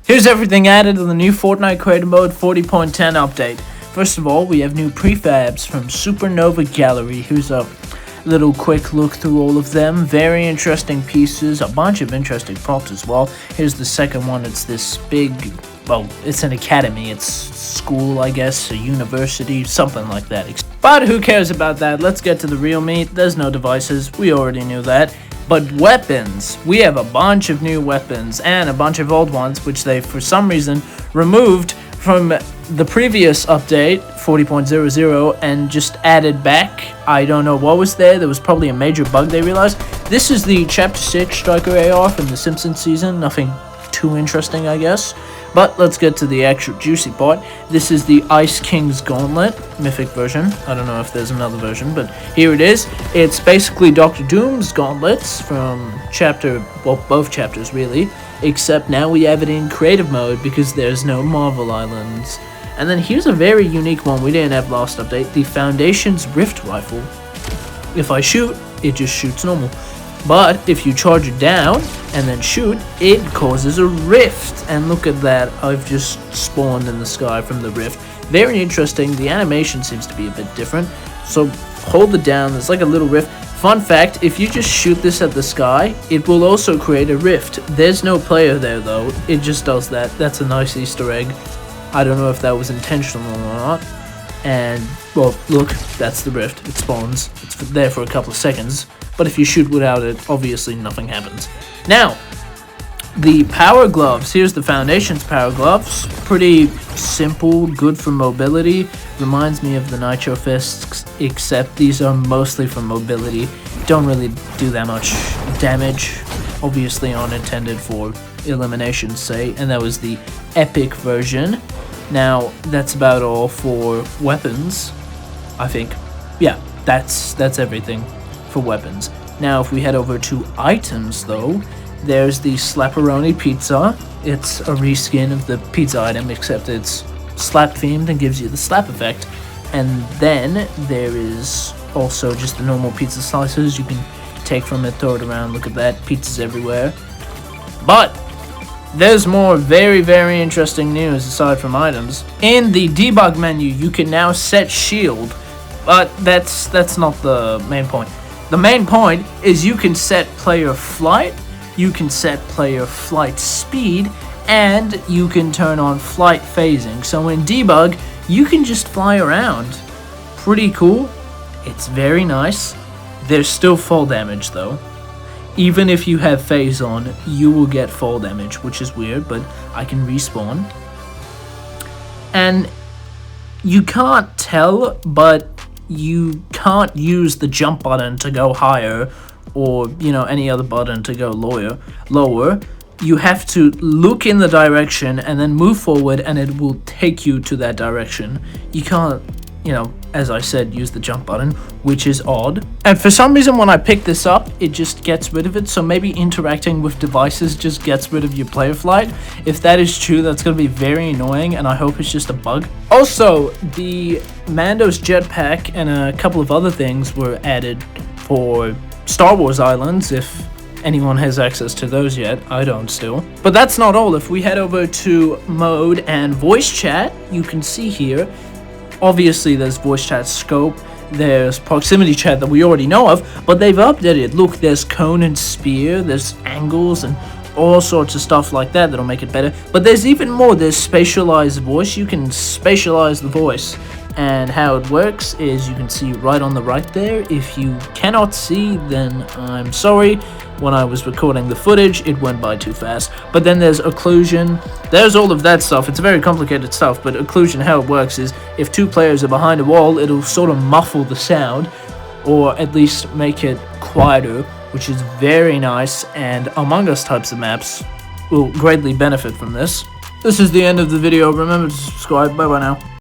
Here's everything added to the new Fortnite creative mode 40.10 update. First of all, we have new prefabs from Supernova Gallery. Here's a little quick look through all of them. Very interesting pieces, a bunch of interesting props as well. Here's the second one. It's this big, well, it's an academy. It's school, I guess, a university, something like that. But who cares about that? Let's get to the real meat. There's no devices. We already knew that. But weapons. We have a bunch of new weapons and a bunch of old ones, which they, for some reason, removed from the previous update, 40.00, and just added back. I don't know what was there. There was probably a major bug they realized. This is the Chapter 6 Striker AR from the Simpsons season. Nothing too interesting, I guess. But let's get to the actual juicy part. This is the Ice King's Gauntlet, mythic version. I don't know if there's another version, but here it is. It's basically Dr. Doom's gauntlets from both chapters really, except now we have it in creative mode because there's no Marvel Islands. And then here's a very unique one we didn't have last update, the Foundation's Rift Rifle. If I shoot, it just shoots normal. But if you charge it down and then shoot, it causes a rift. And look at that, I've just spawned in the sky from the rift. Very interesting. The animation seems to be a bit different. So hold it down, there's like a little rift. Fun fact, if you just shoot this at the sky, it will also create a rift. There's no player there though, it just does that. That's a nice Easter egg. I don't know if that was intentional or not. And, well, look, that's the rift. It spawns. It's there for a couple of seconds. But if you shoot without it, obviously nothing happens. Now, the power gloves. Here's the Foundation's power gloves. Pretty simple, good for mobility. Reminds me of the Nitro Fists, except these are mostly for mobility. Don't really do that much damage. Obviously aren't intended for elimination's sake. And that was the epic version. Now, that's about all for weapons, I think. Yeah, that's everything for weapons. Now, if we head over to items, though, there's the slapperoni pizza. It's a reskin of the pizza item, except it's slap-themed and gives you the slap effect. And then there is also just the normal pizza slices you can take from it, throw it around. Look at that, pizzas everywhere. But there's more very, very interesting news aside from items. In the debug menu, you can now set shield, but that's not the main point. The main point is you can set player flight, you can set player flight speed, and you can turn on flight phasing. So in debug, you can just fly around. Pretty cool. It's very nice. There's still fall damage though. Even if you have phase on, you will get fall damage, which is weird, but I can respawn. And you can't tell, but you can't use the jump button to go higher or, you know, any other button to go lower. You have to look in the direction and then move forward and it will take you to that direction. You can't, you know, as I said, use the jump button, which is odd. And for some reason when I pick this up, it just gets rid of it. So maybe interacting with devices just gets rid of your player flight. If that is true, that's going to be very annoying, and I hope it's just a bug. Also, the Mando's jetpack and a couple of other things were added for Star Wars Islands, if anyone has access to those yet. I don't still. But that's not all. If we head over to mode and voice chat, you can see here, obviously there's voice chat scope, there's proximity chat that we already know of, but they've updated. Look, there's cone and spear, there's angles and all sorts of stuff like that that'll make it better. But there's even more. There's spatialized voice. You can spatialize the voice, and how it works is you can see right on the right there. If you cannot see, then I'm sorry. When I was recording the footage, it went by too fast. But then there's occlusion. There's all of that stuff. It's very complicated stuff, but occlusion, how it works is if two players are behind a wall, it'll sort of muffle the sound, or at least make it quieter, which is very nice, and Among Us types of maps will greatly benefit from this. This is the end of the video. Remember to subscribe. Bye bye now.